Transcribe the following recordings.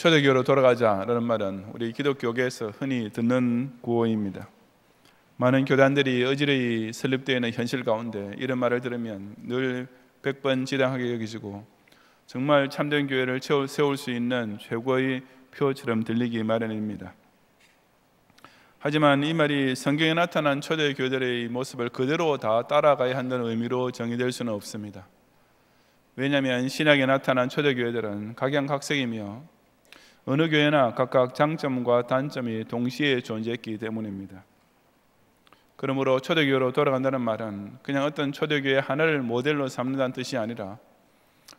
초대교회로 돌아가자라는 말은 우리 기독교계에서 흔히 듣는 구호입니다. 많은 교단들이 어지러이 설립되어 있는 현실 가운데 이런 말을 들으면 늘 100번 지당하게 여기지고 정말 참된 교회를 세울 수 있는 최고의 표처럼 들리기 마련입니다. 하지만 이 말이 성경에 나타난 초대교회들의 모습을 그대로 다 따라가야 한다는 의미로 정의될 수는 없습니다. 왜냐하면 신약에 나타난 초대교회들은 각양각색이며 어느 교회나 각각 장점과 단점이 동시에 존재했기 때문입니다. 그러므로 초대교회로 돌아간다는 말은 그냥 어떤 초대교회 하나를 모델로 삼는다는 뜻이 아니라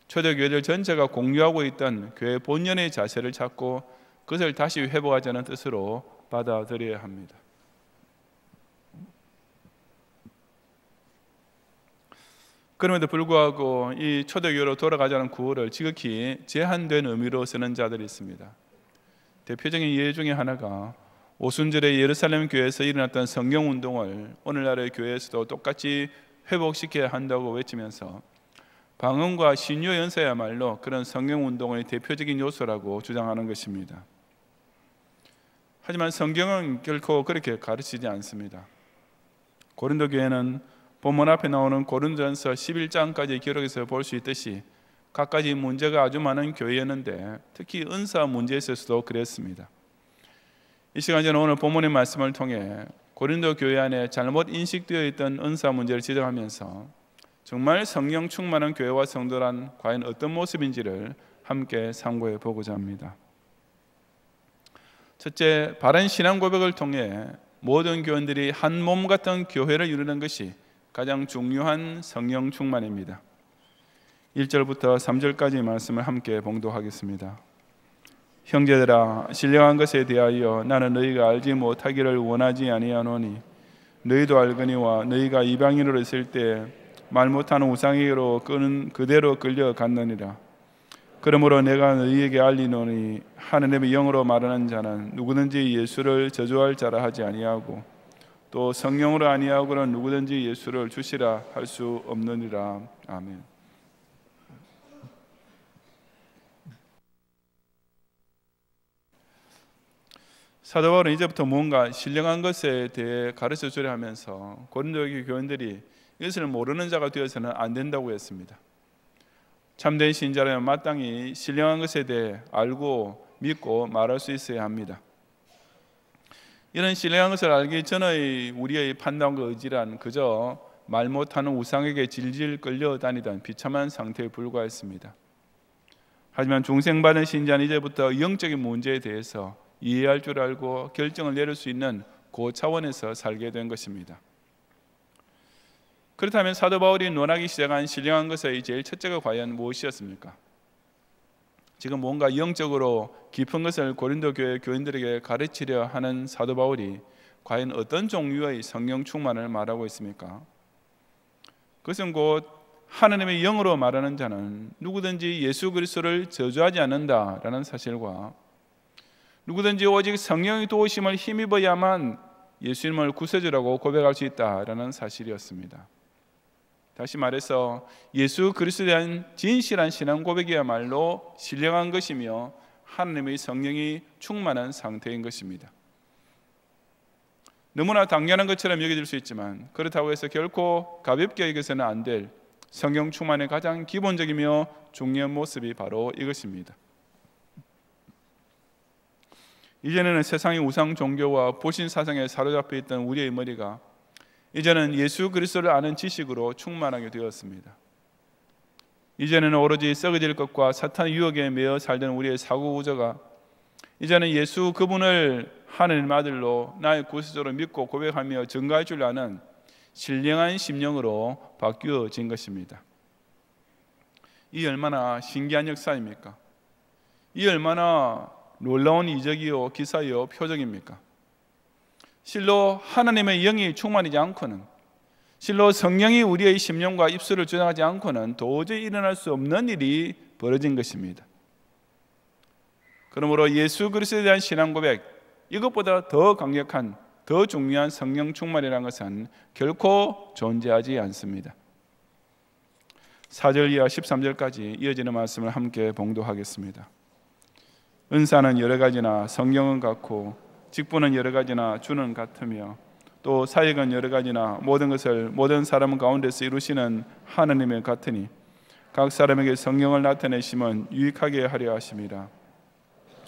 초대교회들 전체가 공유하고 있던 교회 본연의 자세를 찾고 그것을 다시 회복하자는 뜻으로 받아들여야 합니다. 그럼에도 불구하고 이 초대교회로 돌아가자는 구호를 지극히 제한된 의미로 쓰는 자들이 있습니다. 대표적인 예 중에 하나가 오순절에 예루살렘 교회에서 일어났던 성경운동을 오늘날의 교회에서도 똑같이 회복시켜야 한다고 외치면서 방언과 신유 연사야말로 그런 성경운동의 대표적인 요소라고 주장하는 것입니다. 하지만 성경은 결코 그렇게 가르치지 않습니다. 고린도 교회는 본문 앞에 나오는 고린도전서 11장까지 기록해서 볼 수 있듯이 갖가지 문제가 아주 많은 교회였는데 특히 은사 문제에 있어서도 그랬습니다. 이 시간 저는 오늘 본문의 말씀을 통해 고린도 교회 안에 잘못 인식되어 있던 은사 문제를 지적하면서 정말 성령 충만한 교회와 성도란 과연 어떤 모습인지를 함께 상고해 보고자 합니다. 첫째, 바른 신앙 고백을 통해 모든 교인들이 한 몸 같은 교회를 이루는 것이 가장 중요한 성령 충만입니다. 1절부터 3절까지 말씀을 함께 봉독하겠습니다. 형제들아, 신령한 것에 대하여 나는 너희가 알지 못하기를 원하지 아니하노니 너희도 알거니와 너희가 이방인으로 있을 때 말 못하는 우상에게로 그대로 끌려갔느니라. 그러므로 내가 너희에게 알리노니 하느님의 영으로 말하는 자는 누구든지 예수를 저주할 자라 하지 아니하고 또 성령으로 아니하고는 누구든지 예수를 주시라 할 수 없느니라. 아멘. 사도 바울은 이제부터 뭔가 신령한 것에 대해 가르쳐 주려 하면서 고린도 교인들이 이것을 모르는 자가 되어서는 안 된다고 했습니다. 참된 신자라면 마땅히 신령한 것에 대해 알고 믿고 말할 수 있어야 합니다. 이런 신령한 것을 알기 전의 우리의 판단과 의지란 그저 말 못하는 우상에게 질질 끌려다니던 비참한 상태에 불과했습니다. 하지만 중생받은 신자는 이제부터 영적인 문제에 대해서 이해할 줄 알고 결정을 내릴 수 있는 그 차원에서 살게 된 것입니다. 그렇다면 사도 바울이 논하기 시작한 신령한 것의 제일 첫째가 과연 무엇이었습니까? 지금 뭔가 영적으로 깊은 것을 고린도 교회 교인들에게 가르치려 하는 사도 바울이 과연 어떤 종류의 성령 충만을 말하고 있습니까? 그것은 곧 하나님의 영으로 말하는 자는 누구든지 예수 그리스도를 저주하지 않는다라는 사실과 누구든지 오직 성령의 도우심을 힘입어야만 예수님을 구세주라고 고백할 수 있다라는 사실이었습니다. 다시 말해서 예수 그리스도에 대한 진실한 신앙 고백이야말로 신령한 것이며 하나님의 성령이 충만한 상태인 것입니다. 너무나 당연한 것처럼 여겨질 수 있지만 그렇다고 해서 결코 가볍게 여겨서는 안 될 성령 충만의 가장 기본적이며 중요한 모습이 바로 이것입니다. 이전에는 세상의 우상 종교와 보신 사상에 사로잡혀 있던 우리의 머리가 이제는 예수 그리스도를 아는 지식으로 충만하게 되었습니다. 이제는 오로지 썩어질 것과 사탄의 유혹에 매여 살던 우리의 사고 구조가 이제는 예수 그분을 하나님 아들로 나의 구세주로 믿고 고백하며 증거할 줄 아는 신령한 심령으로 바뀌어진 것입니다. 이 얼마나 신기한 역사입니까? 이 얼마나 놀라운 이적이요 기사요 표적입니까? 실로 하나님의 영이 충만하지 않고는, 실로 성령이 우리의 심령과 입술을 주장하지 않고는 도저히 일어날 수 없는 일이 벌어진 것입니다. 그러므로 예수 그리스도에 대한 신앙 고백, 이것보다 더 강력한, 더 중요한 성령 충만이라는 것은 결코 존재하지 않습니다. 4절 이하 13절까지 이어지는 말씀을 함께 봉독하겠습니다. 은사는 여러 가지나 성령은 같고 직분은 여러 가지나 주는 같으며 또 사역은 여러 가지나 모든 것을 모든 사람 가운데서 이루시는 하느님의 같으니 각 사람에게 성령을 나타내심은 유익하게 하려 하심이라.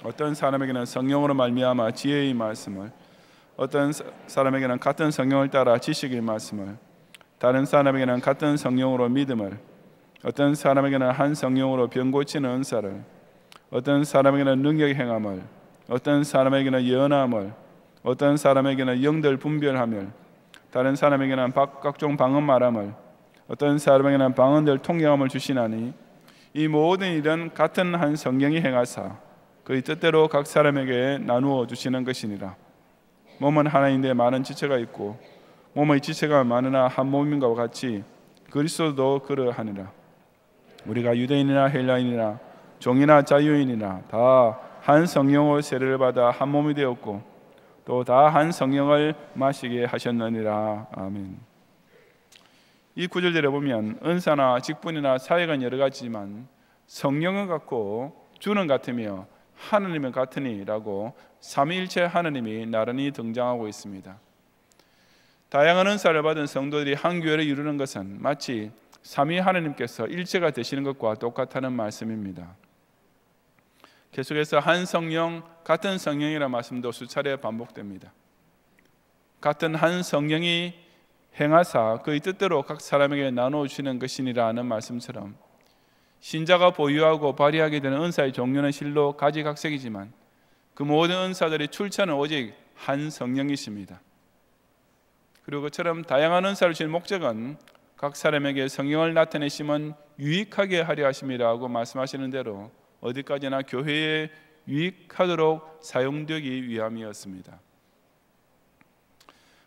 어떤 사람에게는 성령으로 말미암아 지혜의 말씀을, 어떤 사람에게는 같은 성령을 따라 지식의 말씀을, 다른 사람에게는 같은 성령으로 믿음을, 어떤 사람에게는 한 성령으로 병 고치는 은사를, 어떤 사람에게는 능력 행함을, 어떤 사람에게는 예언함을, 어떤 사람에게는 영들 분별함을, 다른 사람에게는 각종 방언 말함을, 어떤 사람에게는 방언들 통역함을 주시나니 이 모든 일은 같은 한 성령이 행하사 그의 뜻대로 각 사람에게 나누어 주시는 것이니라. 몸은 하나인데 많은 지체가 있고 몸의 지체가 많으나 한 몸인 것과 같이 그리스도도 그러하니라. 우리가 유대인이나 헬라인이나 종이나 자유인이나 다 한 성령으로 세례를 받아 한 몸이 되었고 또 다 한 성령을 마시게 하셨느니라. 아멘. 이 구절들에 보면 은사나 직분이나 사역은 여러 가지지만 성령은 같고 주는 같으며 하느님은 같으니라고 삼위일체 하느님이 나란히 등장하고 있습니다. 다양한 은사를 받은 성도들이 한 교회를 이루는 것은 마치 삼위 하느님께서 일체가 되시는 것과 똑같다는 말씀입니다. 계속해서 한 성령, 같은 성령이라는 말씀도 수차례 반복됩니다. 같은 한 성령이 행하사 그의 뜻대로 각 사람에게 나누어 주시는 것이니라는 말씀처럼 신자가 보유하고 발휘하게 되는 은사의 종류는 실로 가지각색이지만 그 모든 은사들의 출처는 오직 한 성령이십니다. 그리고 그처럼 다양한 은사를 주신 목적은 각 사람에게 성령을 나타내심은 유익하게 하려 하심이라고 말씀하시는 대로 어디까지나 교회에 유익하도록 사용되기 위함이었습니다.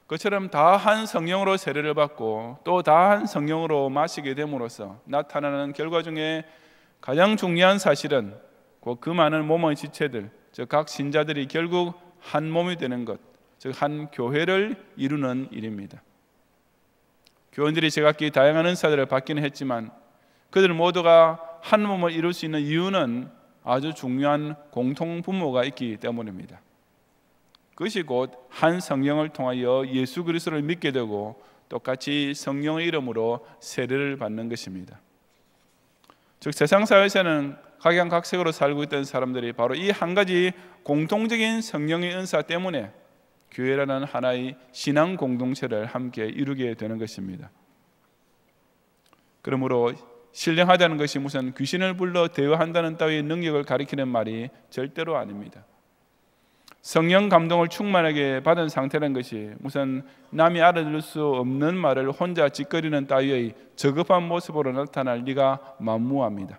그처럼 다 한 성령으로 세례를 받고 또 다 한 성령으로 마시게 됨으로써 나타나는 결과 중에 가장 중요한 사실은 그 많은 몸의 지체들, 즉 각 신자들이 결국 한 몸이 되는 것, 즉 한 교회를 이루는 일입니다. 교원들이 제각기 다양한 은사들을 받기는 했지만 그들 모두가 한 몸을 이룰 수 있는 이유는 아주 중요한 공통 분모가 있기 때문입니다. 그것이 곧 한 성령을 통하여 예수 그리스도를 믿게 되고 똑같이 성령의 이름으로 세례를 받는 것입니다. 즉 세상 사회에서는 각양각색으로 살고 있던 사람들이 바로 이 한 가지 공통적인 성령의 은사 때문에 교회라는 하나의 신앙 공동체를 함께 이루게 되는 것입니다. 그러므로 신령하다는 것이 무슨 귀신을 불러 대화한다는 따위의 능력을 가리키는 말이 절대로 아닙니다. 성령 감동을 충만하게 받은 상태라는 것이 무슨 남이 알아들을 수 없는 말을 혼자 짓거리는 따위의 저급한 모습으로 나타날 리가 만무합니다.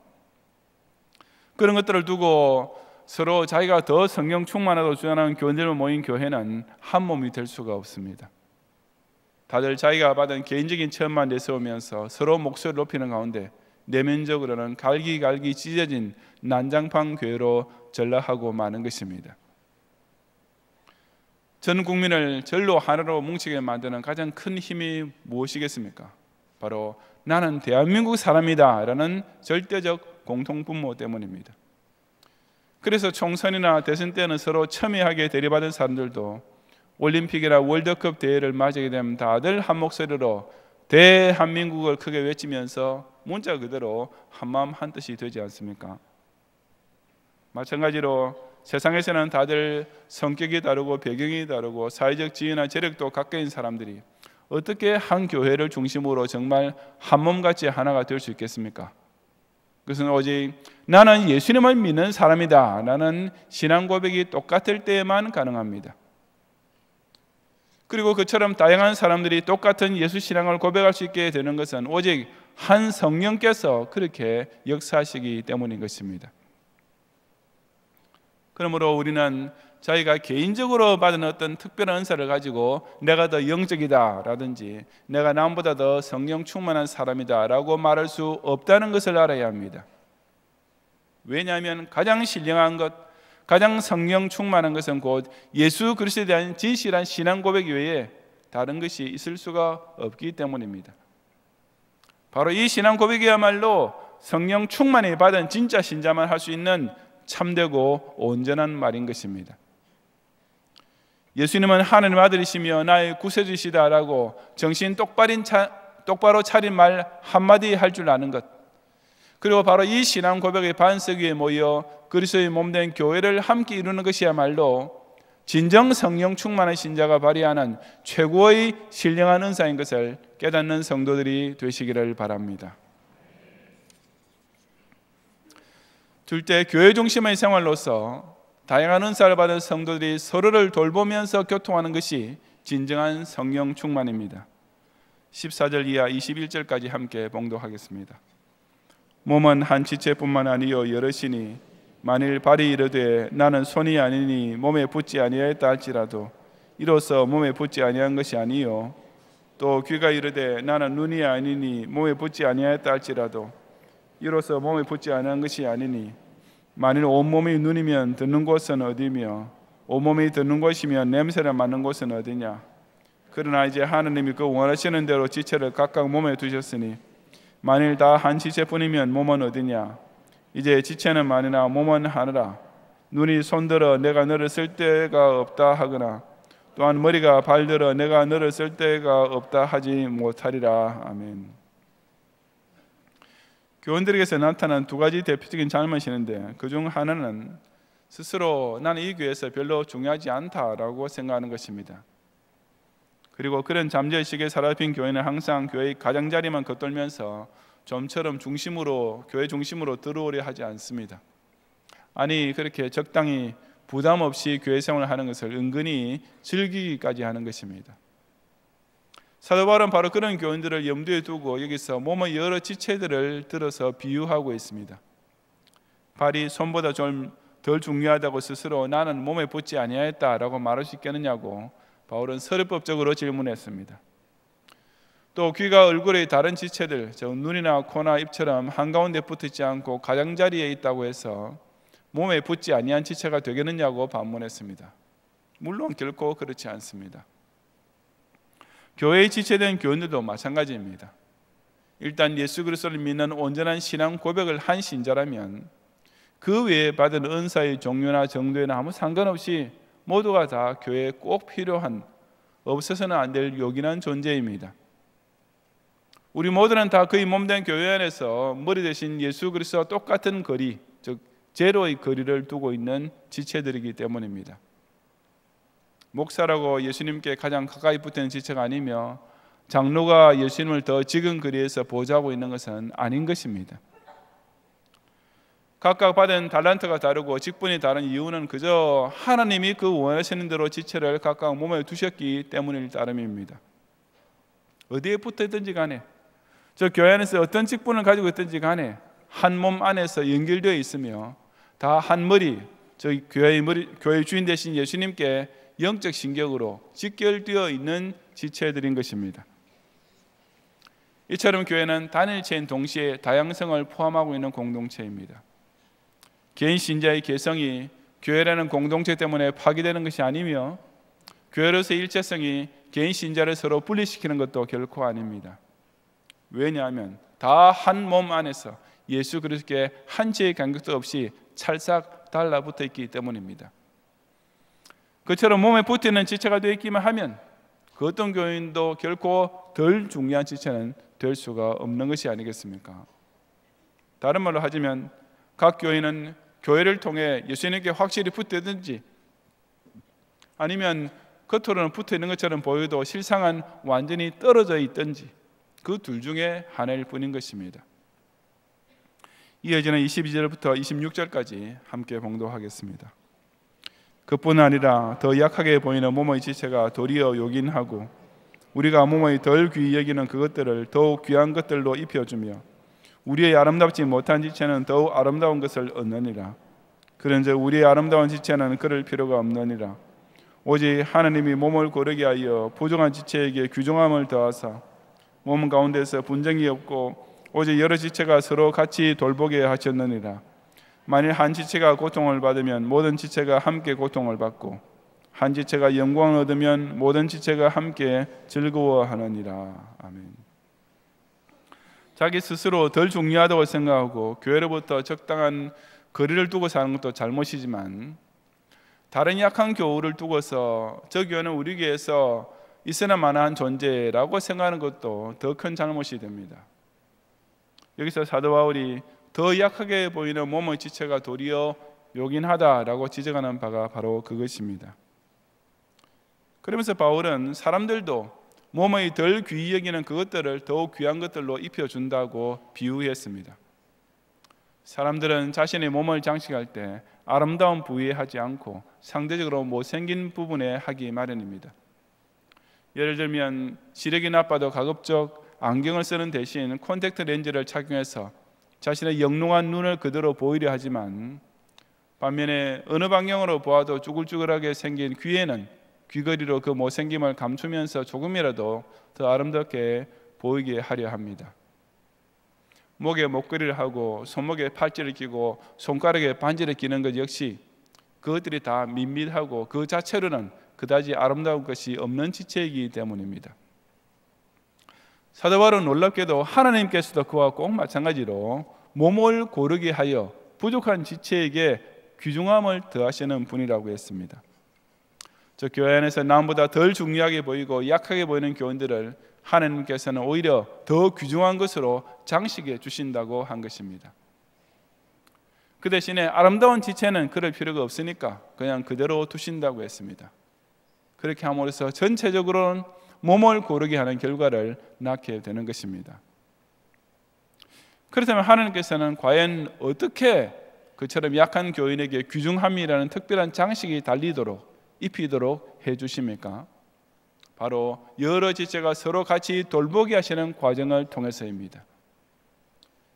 그런 것들을 두고 서로 자기가 더 성령 충만하다고 주장하는 교인들만 모인 교회는 한 몸이 될 수가 없습니다. 다들 자기가 받은 개인적인 체험만 내세우면서 서로 목소리를 높이는 가운데 내면적으로는 갈기갈기 찢어진 난장판 교회로 전락하고 마는 것입니다. 전 국민을 절로 하나로 뭉치게 만드는 가장 큰 힘이 무엇이겠습니까? 바로 나는 대한민국 사람이다 라는 절대적 공통분모 때문입니다. 그래서 총선이나 대선 때는 서로 첨예하게 대립하던 사람들도 올림픽이나 월드컵 대회를 맞이하게 되면 다들 한 목소리로 대한민국을 크게 외치면서 문자 그대로 한마음 한뜻이 되지 않습니까? 마찬가지로 세상에서는 다들 성격이 다르고 배경이 다르고 사회적 지위나 재력도 각각인 사람들이 어떻게 한 교회를 중심으로 정말 한 몸같이 하나가 될 수 있겠습니까? 그것은 오직 나는 예수님을 믿는 사람이다 라는 신앙 고백이 똑같을 때에만 가능합니다. 그리고 그처럼 다양한 사람들이 똑같은 예수 신앙을 고백할 수 있게 되는 것은 오직 한 성령께서 그렇게 역사하시기 때문인 것입니다. 그러므로 우리는 자기가 개인적으로 받은 어떤 특별한 은사를 가지고 내가 더 영적이다 라든지 내가 남보다 더 성령 충만한 사람이다 라고 말할 수 없다는 것을 알아야 합니다. 왜냐하면 가장 신령한 것, 가장 성령 충만한 것은 곧 예수 그리스도에 대한 진실한 신앙 고백 외에 다른 것이 있을 수가 없기 때문입니다. 바로 이 신앙 고백이야말로 성령 충만히 받은 진짜 신자만 할 수 있는 참되고 온전한 말인 것입니다. 예수님은 하나님 아들이시며 나의 구세주시다라고 정신 똑바로 차린 말 한마디 할 줄 아는 것, 그리고 바로 이 신앙 고백의 반석 위에 모여 그리스도의 몸된 교회를 함께 이루는 것이야말로 진정 성령 충만한 신자가 발휘하는 최고의 신령한 은사인 것을 깨닫는 성도들이 되시기를 바랍니다. 둘째, 교회 중심의 생활로서 다양한 은사를 받은 성도들이 서로를 돌보면서 교통하는 것이 진정한 성령 충만입니다. 14절 이하 21절까지 함께 봉독하겠습니다. 몸은 한 지체뿐만 아니요 여럿이니 만일 발이 이르되 나는 손이 아니니 몸에 붙지 아니하였다 할지라도 이로써 몸에 붙지 아니한 것이 아니요, 또 귀가 이르되 나는 눈이 아니니 몸에 붙지 아니하였다 할지라도 이로써 몸에 붙지 아니한 것이 아니니 만일 온몸이 눈이면 듣는 곳은 어디며 온몸이 듣는 곳이면 냄새를 맡는 곳은 어디냐. 그러나 이제 하나님이 그 원하시는 대로 지체를 각각 몸에 두셨으니 만일 다 한 지체뿐이면 몸은 어디냐. 이제 지체는 많으나 몸은 하나라. 눈이 손들어 내가 너를 쓸 데가 없다 하거나 또한 머리가 발들어 내가 너를 쓸 데가 없다 하지 못하리라. 아멘. 교원들에게서 나타난 두 가지 대표적인 잘못이 있는데 그중 하나는 스스로 나는 이 교회에서 별로 중요하지 않다라고 생각하는 것입니다. 그리고 그런 잠재의식에 사로잡힌 교회는 항상 교회의 가장자리만 겉돌면서 좀처럼 교회 중심으로 들어오려 하지 않습니다. 아니, 그렇게 적당히 부담 없이 교회 생활을 하는 것을 은근히 즐기기까지 하는 것입니다. 사도 바울은 바로 그런 교인들을 염두에 두고 여기서 몸의 여러 지체들을 들어서 비유하고 있습니다. 발이 손보다 좀 덜 중요하다고 스스로 나는 몸에 붙지 아니하였다라고 말할 수 있겠느냐고 바울은 서류법적으로 질문했습니다. 또 귀가 얼굴의 다른 지체들, 즉 눈이나 코나 입처럼 한가운데 붙지 않고 가장자리에 있다고 해서 몸에 붙지 아니한 지체가 되겠느냐고 반문했습니다. 물론 결코 그렇지 않습니다. 교회에 지체된 교인들도 마찬가지입니다. 일단 예수 그리스도를 믿는 온전한 신앙 고백을 한 신자라면 그 외에 받은 은사의 종류나 정도에는 아무 상관없이 모두가 다 교회에 꼭 필요한, 없어서는 안 될 요긴한 존재입니다. 우리 모두는 다 그의 몸된 교회 안에서 머리 대신 예수 그리스도와 똑같은 거리, 즉 제로의 거리를 두고 있는 지체들이기 때문입니다. 목사라고 예수님께 가장 가까이 붙는 지체가 아니며 장로가 예수님을 더 지근 거리에서 보좌하고 있는 것은 아닌 것입니다. 각각 받은 달란트가 다르고 직분이 다른 이유는 그저 하나님이 그 원하시는 대로 지체를 각각 몸에 두셨기 때문일 따름입니다. 어디에 붙어 있든지 간에, 저 교회 안에서 어떤 직분을 가지고 있든지 간에 한 몸 안에서 연결되어 있으며 다 한 머리, 저 교회의 주인 되신 예수님께 영적 신격으로 직결되어 있는 지체들인 것입니다. 이처럼 교회는 단일체인 동시에 다양성을 포함하고 있는 공동체입니다. 개인 신자의 개성이 교회라는 공동체 때문에 파괴되는 것이 아니며 교회로서의 일체성이 개인 신자를 서로 분리시키는 것도 결코 아닙니다. 왜냐하면 다 한 몸 안에서 예수 그리스도께 한치의 간격도 없이 찰싹 달라붙어 있기 때문입니다. 그처럼 몸에 붙어있는 지체가 되어 있기만 하면 그 어떤 교인도 결코 덜 중요한 지체는 될 수가 없는 것이 아니겠습니까? 다른 말로 하자면 각 교인은 교회를 통해 예수님께 확실히 붙어있든지 아니면 겉으로는 붙어있는 것처럼 보여도 실상은 완전히 떨어져 있든지 그 둘 중에 하나일 뿐인 것입니다. 이어지는 22절부터 26절까지 함께 봉독하겠습니다. 그뿐 아니라 더 약하게 보이는 몸의 지체가 도리어 요긴하고 우리가 몸의 덜 귀히 여기는 그것들을 더욱 귀한 것들로 입혀주며 우리의 아름답지 못한 지체는 더욱 아름다운 것을 얻느니라. 그런즉 우리의 아름다운 지체는 그럴 필요가 없느니라. 오직 하나님이 몸을 고르게 하여 부정한 지체에게 규정함을 더하사 몸 가운데서 분쟁이 없고 오직 여러 지체가 서로 같이 돌보게 하셨느니라. 만일 한 지체가 고통을 받으면 모든 지체가 함께 고통을 받고 한 지체가 영광을 얻으면 모든 지체가 함께 즐거워하느니라. 아멘. 자기 스스로 덜 중요하다고 생각하고 교회로부터 적당한 거리를 두고 사는 것도 잘못이지만 다른 약한 교우를 두고서 저 교회는 우리 교회에서 있어나 마나한 존재라고 생각하는 것도 더 큰 잘못이 됩니다. 여기서 사도 바울이 더 약하게 보이는 몸의 지체가 도리어 요긴하다라고 지적하는 바가 바로 그것입니다. 그러면서 바울은 사람들도 몸의 덜 귀히 여기는 그것들을 더욱 귀한 것들로 입혀준다고 비유했습니다. 사람들은 자신의 몸을 장식할 때 아름다운 부위에 하지 않고 상대적으로 못생긴 부분에 하기 마련입니다. 예를 들면 시력이 나빠도 가급적 안경을 쓰는 대신 콘택트 렌즈를 착용해서 자신의 영롱한 눈을 그대로 보이려 하지만, 반면에 어느 방향으로 보아도 쭈글쭈글하게 생긴 귀에는 귀걸이로 그 못생김을 감추면서 조금이라도 더 아름답게 보이게 하려 합니다. 목에 목걸이를 하고 손목에 팔찌를 끼고 손가락에 반지를 끼는 것 역시 그것들이 다 밋밋하고 그 자체로는 그다지 아름다운 것이 없는 지체이기 때문입니다. 사도 바울은 놀랍게도 하나님께서도 그와 꼭 마찬가지로 몸을 고르게 하여 부족한 지체에게 귀중함을 더하시는 분이라고 했습니다. 저 교회 안에서 남보다 덜 중요하게 보이고 약하게 보이는 교인들을 하나님께서는 오히려 더 귀중한 것으로 장식해 주신다고 한 것입니다. 그 대신에 아름다운 지체는 그럴 필요가 없으니까 그냥 그대로 두신다고 했습니다. 그렇게 함으로써 전체적으로는 몸을 고르게 하는 결과를 낳게 되는 것입니다. 그렇다면 하나님께서는 과연 어떻게 그처럼 약한 교인에게 귀중함이라는 특별한 장식이 달리도록 입히도록 해주십니까? 바로 여러 지체가 서로 같이 돌보게 하시는 과정을 통해서입니다.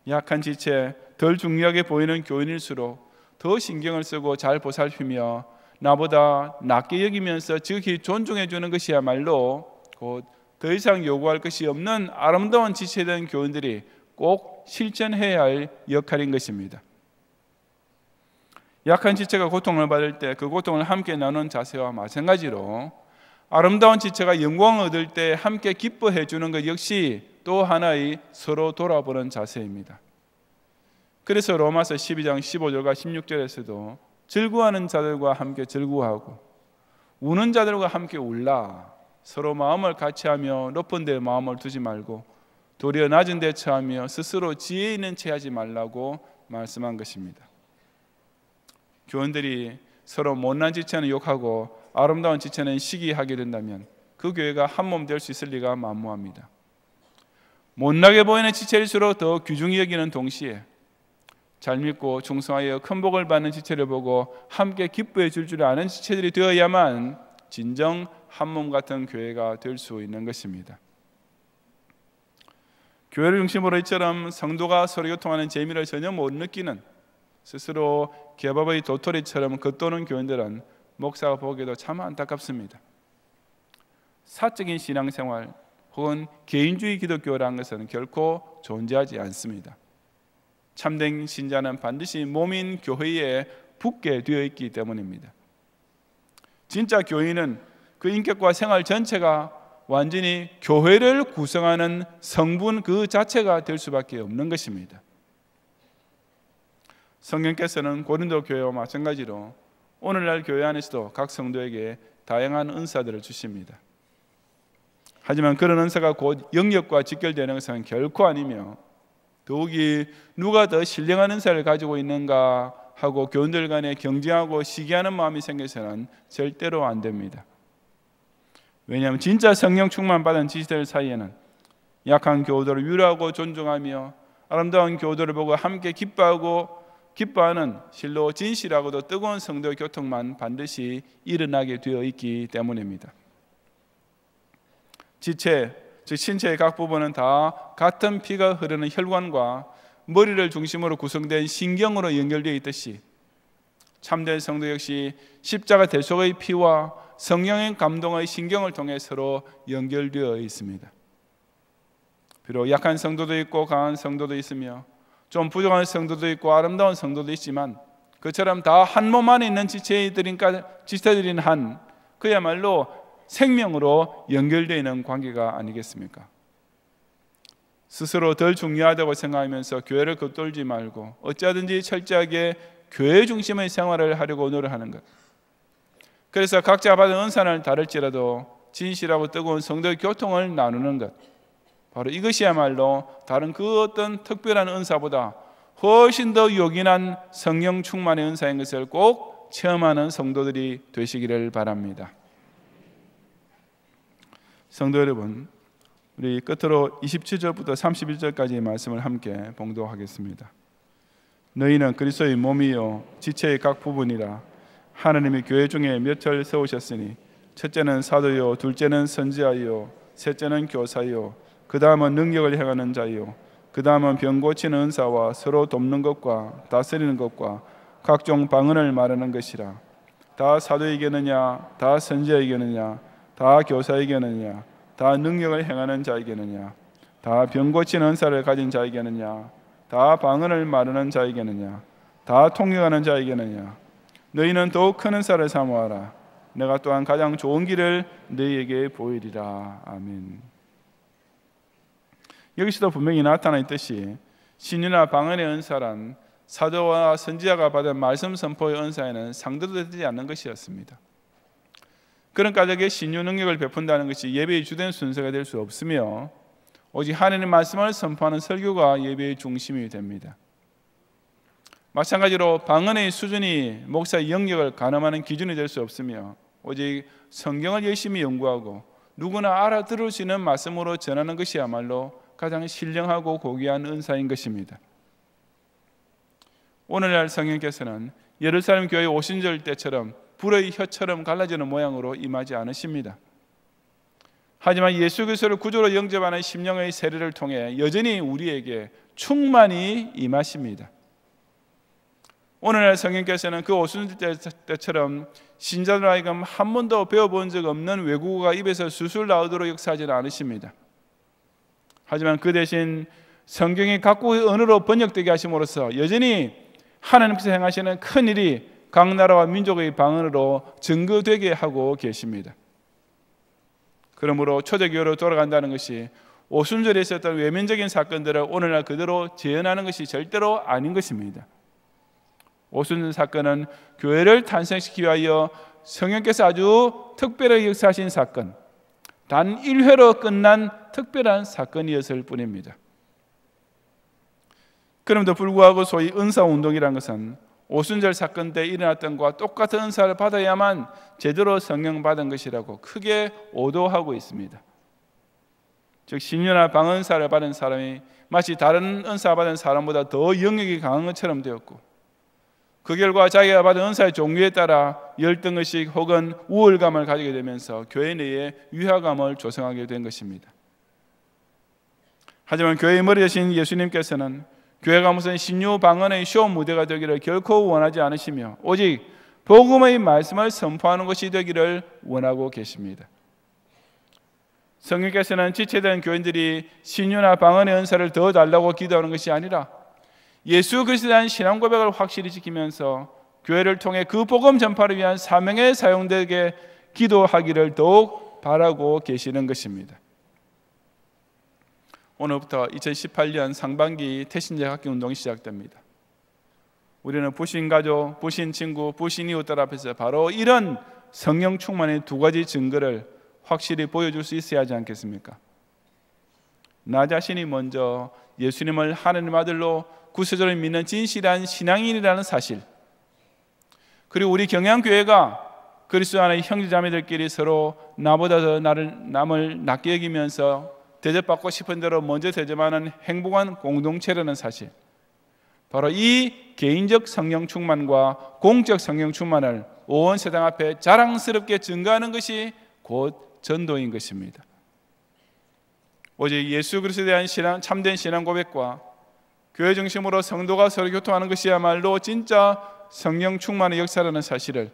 약한 지체, 덜 중요하게 보이는 교인일수록 더 신경을 쓰고 잘 보살피며 나보다 낮게 여기면서 지극히 존중해 주는 것이야말로 곧 더 이상 요구할 것이 없는 아름다운 지체된 교인들이 꼭 실천해야 할 역할인 것입니다. 약한 지체가 고통을 받을 때 그 고통을 함께 나누는 자세와 마찬가지로 아름다운 지체가 영광을 얻을 때 함께 기뻐해 주는 것 역시 또 하나의 서로 돌아보는 자세입니다. 그래서 로마서 12장 15절과 16절에서도 즐거워하는 자들과 함께 즐거워하고 우는 자들과 함께 울라. 서로 마음을 같이하며 높은 데 마음을 두지 말고 도리어 낮은 데 처하며 스스로 지혜 있는 채 하지 말라고 말씀한 것입니다. 교원들이 서로 못난 지체는 욕하고 아름다운 지체는 시기하게 된다면 그 교회가 한 몸 될 수 있을 리가 만무합니다. 못나게 보이는 지체일수록 더 귀중히 여기는 동시에 잘 믿고 충성하여 큰 복을 받는 지체를 보고 함께 기뻐해 줄 아는 지체들이 되어야만 진정 한 몸 같은 교회가 될 수 있는 것입니다. 교회를 중심으로 이처럼 성도가 서로 교통하는 재미를 전혀 못 느끼는 스스로 개밥의 도토리처럼 겉도는 교인들은 목사가 보기에도 참 안타깝습니다. 사적인 신앙생활 혹은 개인주의 기독교라는 것은 결코 존재하지 않습니다. 참된 신자는 반드시 몸인 교회에 붙게 되어 있기 때문입니다. 진짜 교인은 그 인격과 생활 전체가 완전히 교회를 구성하는 성분 그 자체가 될 수밖에 없는 것입니다. 성령께서는 고린도 교회와 마찬가지로 오늘날 교회 안에서도 각 성도에게 다양한 은사들을 주십니다. 하지만 그런 은사가 곧 영역과 직결되는 것은 결코 아니며 더욱이 누가 더 신령한 은사를 가지고 있는가 하고 교인들 간에 경쟁하고 시기하는 마음이 생겨서는 절대로 안 됩니다. 왜냐하면 진짜 성령 충만 받은 지체들 사이에는 약한 교우들을 위로하고 존중하며 아름다운 교우들을 보고 함께 기뻐하는 실로 진실하고도 뜨거운 성도의 교통만 반드시 일어나게 되어 있기 때문입니다. 지체, 즉 신체의 각 부분은 다 같은 피가 흐르는 혈관과 머리를 중심으로 구성된 신경으로 연결되어 있듯이 참된 성도 역시 십자가 대속의 피와 성령의 감동의 신경을 통해 서로 연결되어 있습니다. 비록 약한 성도도 있고 강한 성도도 있으며 좀 부족한 성도도 있고 아름다운 성도도 있지만 그처럼 다 한 몸 안에 있는 지체들인 한 그야말로 생명으로 연결되어 있는 관계가 아니겠습니까? 스스로 덜 중요하다고 생각하면서 교회를 겉돌지 말고 어찌하든지 철저하게 교회 중심의 생활을 하려고 노력하는 것. 그래서 각자 받은 은사는 다를지라도 진실하고 뜨거운 성도의 교통을 나누는 것, 바로 이것이야말로 다른 그 어떤 특별한 은사보다 훨씬 더 요긴한 성령 충만의 은사인 것을 꼭 체험하는 성도들이 되시기를 바랍니다. 성도 여러분, 우리 끝으로 27절부터 31절까지의 말씀을 함께 봉독하겠습니다. 너희는 그리스도의 몸이요 지체의 각 부분이라. 하나님이 교회 중에 몇 절 세우셨으니 첫째는 사도요, 둘째는 선지자요, 셋째는 교사요, 그 다음은 능력을 행하는 자요, 그 다음은 병 고치는 은사와 서로 돕는 것과 다스리는 것과 각종 방언을 말하는 것이라. 다 사도에게느냐, 다 선지자에게느냐, 다 교사에게느냐, 다 능력을 행하는 자에게느냐, 다 병 고치는 은사를 가진 자에게느냐, 다 방언을 말하는 자에게느냐, 다 통역하는 자에게느냐. 너희는 더욱 큰 은사를 사모하라. 내가 또한 가장 좋은 길을 너희에게 보이리라. 아멘. 여기서도 분명히 나타나 있듯이 신유나 방언의 은사란 사도와 선지자가 받은 말씀 선포의 은사에는 상대도 되지 않는 것이었습니다. 그런 까닭에 신유 능력을 베푼다는 것이 예배의 주된 순서가 될 수 없으며 오직 하나님의 말씀을 선포하는 설교가 예배의 중심이 됩니다. 마찬가지로 방언의 수준이 목사의 영역을 가늠하는 기준이 될 수 없으며 오직 성경을 열심히 연구하고 누구나 알아들을 수 있는 말씀으로 전하는 것이야말로 가장 신령하고 고귀한 은사인 것입니다. 오늘날 성령께서는 예루살렘 교회 오순절 때처럼 불의 혀처럼 갈라지는 모양으로 임하지 않으십니다. 하지만 예수 그리스도를 구주로 영접하는 심령의 세례를 통해 여전히 우리에게 충만히 임하십니다. 오늘날 성령께서는 그 오순절 때처럼 신자들 하여금 한 번도 배워본 적 없는 외국어가 입에서 술술 나오도록 역사하지는 않으십니다. 하지만 그 대신 성경이 각국의 언어로 번역되게 하심으로써 여전히 하나님께서 행하시는 큰 일이 각 나라와 민족의 방언으로 증거되게 하고 계십니다. 그러므로 초대교회로 돌아간다는 것이 오순절에 있었던 외면적인 사건들을 오늘날 그대로 재현하는 것이 절대로 아닌 것입니다. 오순절 사건은 교회를 탄생시키기 위하여 성령께서 아주 특별하게 역사하신 사건, 단 1회로 끝난 특별한 사건이었을 뿐입니다. 그럼에도 불구하고 소위 은사운동이라는 것은 오순절 사건 때 일어났던 것과 똑같은 은사를 받아야만 제대로 성령 받은 것이라고 크게 오도하고 있습니다. 즉 신유나 방언사를 받은 사람이 마치 다른 은사 받은 사람보다 더 영역이 강한 것처럼 되었고 그 결과 자기가 받은 은사의 종류에 따라 열등의식 혹은 우월감을 가지게 되면서 교회 내에 위화감을 조성하게 된 것입니다. 하지만 교회의 머리 되신 예수님께서는 교회가 무슨 신유 방언의 쇼 무대가 되기를 결코 원하지 않으시며 오직 복음의 말씀을 선포하는 것이 되기를 원하고 계십니다. 성령께서는 지체된 교인들이 신유나 방언의 은사를 더 달라고 기도하는 것이 아니라 예수 그리스도에 대한 신앙 고백을 확실히 지키면서 교회를 통해 그 복음 전파를 위한 사명에 사용되게 기도하기를 더욱 바라고 계시는 것입니다. 오늘부터 2018년 상반기 태신제 학기 운동이 시작됩니다. 우리는 부신 가족, 부신 친구, 부신 이웃들 앞에서 바로 이런 성령 충만의 두 가지 증거를 확실히 보여줄 수 있어야 하지 않겠습니까? 나 자신이 먼저 예수님을 하나님 아들로 구세주를 믿는 진실한 신앙인이라는 사실, 그리고 우리 경양교회가 그리스도 안의 형제자매들끼리 서로 나보다 더 남을 낮게 여기면서 대접받고 싶은 대로 먼저 대접하는 행복한 공동체라는 사실, 바로 이 개인적 성령 충만과 공적 성령 충만을 온 세상 앞에 자랑스럽게 증거하는 것이 곧 전도인 것입니다. 오직 예수 그리스도에 대한 참된 신앙 고백과 교회 중심으로 성도가 서로 교통하는 것이야말로 진짜 성령 충만의 역사라는 사실을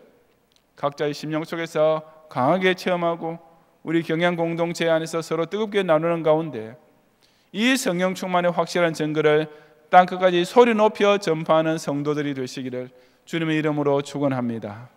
각자의 심령 속에서 강하게 체험하고 우리 경양 공동체 안에서 서로 뜨겁게 나누는 가운데 이 성령 충만의 확실한 증거를 땅끝까지 소리 높여 전파하는 성도들이 되시기를 주님의 이름으로 축원합니다.